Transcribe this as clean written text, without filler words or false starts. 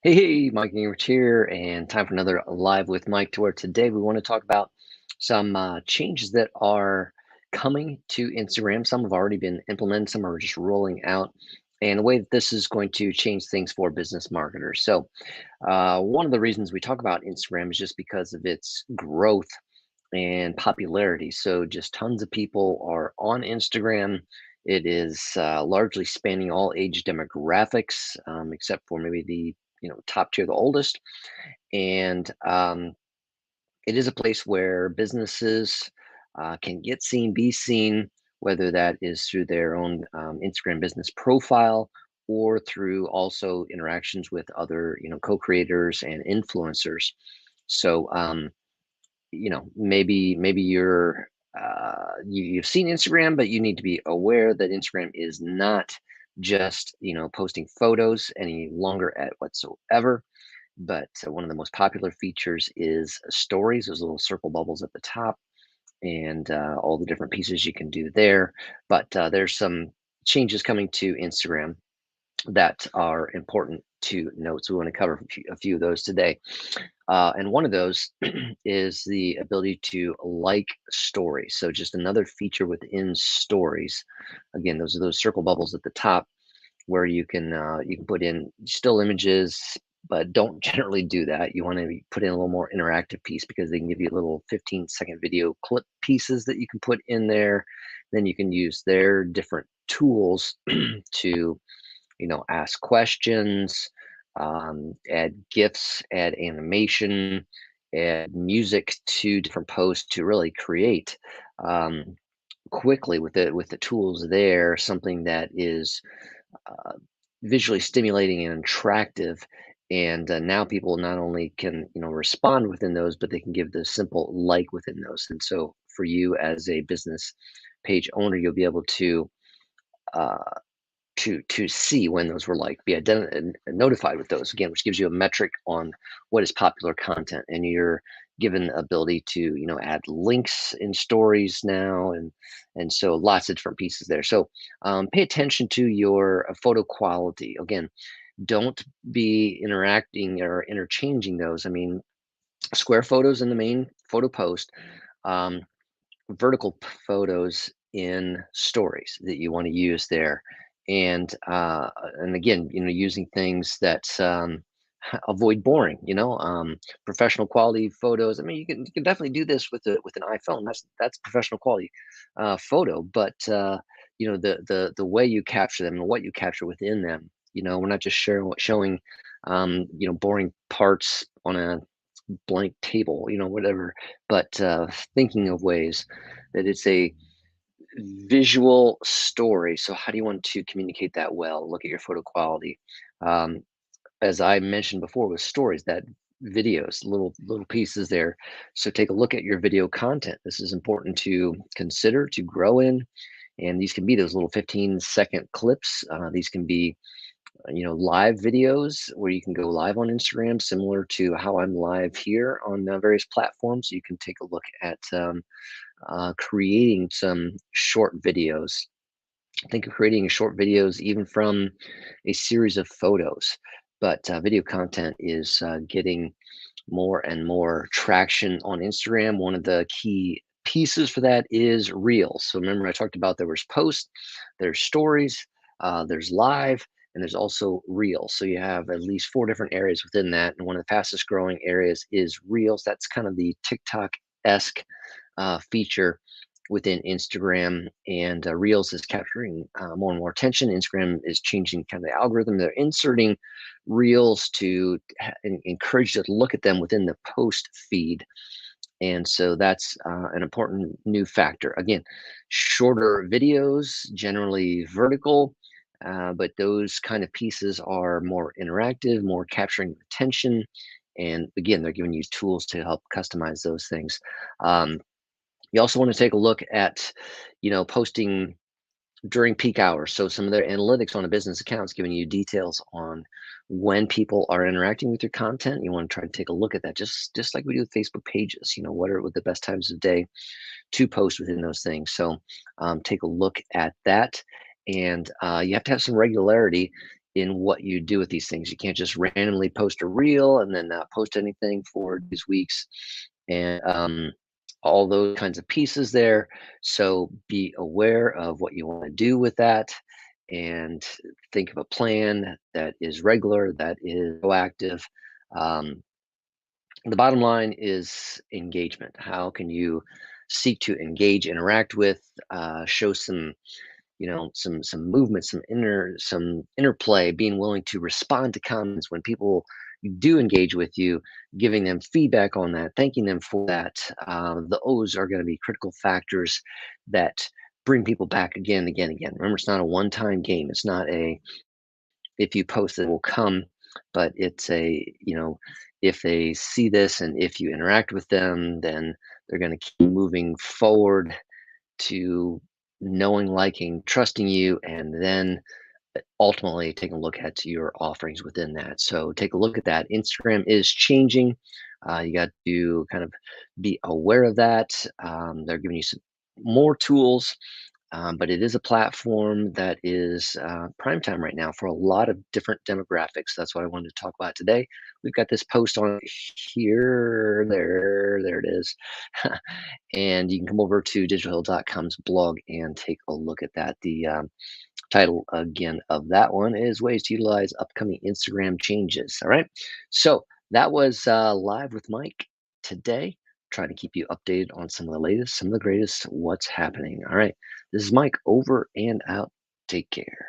Hey, Mike Ingrich here, and time for another Live with Mike tour. Today, we want to talk about some changes that are coming to Instagram. Some have already been implemented, some are just rolling out, and the way that this is going to change things for business marketers. One of the reasons we talk about Instagram is just because of its growth and popularity. So, just tons of people are on Instagram. It is largely spanning all age demographics, except for maybe the top tier, the oldest. And it is a place where businesses can get seen, be seen, whether that is through their own Instagram business profile or through also interactions with other co-creators and influencers. So maybe you've seen Instagram, but you need to be aware that Instagram is not just posting photos any longer at whatsoever. But one of the most popular features is stories, those little circle bubbles at the top, and all the different pieces you can do there. But there's some changes coming to Instagram that are important to note. So we want to cover a few of those today. And one of those is the ability to like stories. So just another feature within stories. Again, those are those circle bubbles at the top where you can put in still images, but don't generally do that. You want to put in a little more interactive piece because they can give you little 15-second video clip pieces that you can put in there. Then you can use their different tools to ask questions, add GIFs, add animation, add music to different posts to really create um, quickly with the tools there something that is uh, visually stimulating and attractive. And now people not only can respond within those, but they can give the simple like within those. And so for you as a business page owner, you'll be able uh, to see when those were like be notified with those again, which gives you a metric on what is popular content, and you're given the ability to add links in stories now, and so lots of different pieces there. So pay attention to your photo quality. Again, don't be interacting or interchanging those. I mean, square photos in the main photo post, um, vertical photos in stories that you want to use there, and again, using things that avoid boring. Professional quality photos. I mean, you can definitely do this with an iPhone. That's professional quality photo, but the way you capture them and what you capture within them. We're not just showing boring parts on a blank table, whatever, but thinking of ways that it's a visual story. So, how do you want to communicate that well? Look at your photo quality. Um, as I mentioned before, with stories, that videos, little pieces there. So, take a look at your video content. This is important to consider to grow in. And these can be those little 15-second clips. These can be live videos where you can go live on Instagram, similar to how I'm live here on various platforms. You can take a look at creating some short videos. Think of creating short videos even from a series of photos. But video content is getting more and more traction on Instagram. One of the key pieces for that is Reels. So remember, I talked about there was post, there's stories, there's live, and there's also Reels. So you have at least four different areas within that. And one of the fastest growing areas is Reels. That's kind of the TikTok-esque feature within Instagram, and Reels is capturing more and more attention. Instagram is changing kind of the algorithm. They're inserting Reels to encourage you to look at them within the post feed, and so that's an important new factor. Again, shorter videos, generally vertical. But those kind of pieces are more interactive, more capturing attention. And again, they're giving you tools to help customize those things. Um, you also want to take a look at, posting during peak hours. So some of their analytics on a business account is giving you details on when people are interacting with your content. You want to try to take a look at that, just like we do with Facebook pages. What are the best times of day to post within those things. So take a look at that, and you have to have some regularity in what you do with these things. You can't just randomly post a reel and then not post anything for these weeks, and all those kinds of pieces there. So be aware of what you want to do with that, and think of a plan that is regular, that is proactive. Um, the bottom line is engagement. How can you seek to engage, interact with, show some, some movement, some interplay, being willing to respond to comments when people do engage with you, giving them feedback on that, thanking them for that. Those are going to be critical factors that bring people back again and again and again. Remember, it's not a one-time game. It's not a, if you post it will come, but it's a, if they see this and if you interact with them, then they're going to keep moving forward to knowing, liking, trusting you, and then ultimately taking a look at your offerings within that. So take a look at that. Instagram is changing. You got to kind of be aware of that. They're giving you some more tools, but it is a platform that is prime time right now for a lot of different demographics. That's what I wanted to talk about today. We've got this post on here, there it is. And you can come over to digitalhill.com's blog and take a look at that. The title again of that one is Ways to Utilize Upcoming Instagram Changes. All right. So that was Live with Mike today. Trying to keep you updated on some of the latest, some of the greatest, what's happening. All right. This is Mike over and out. Take care.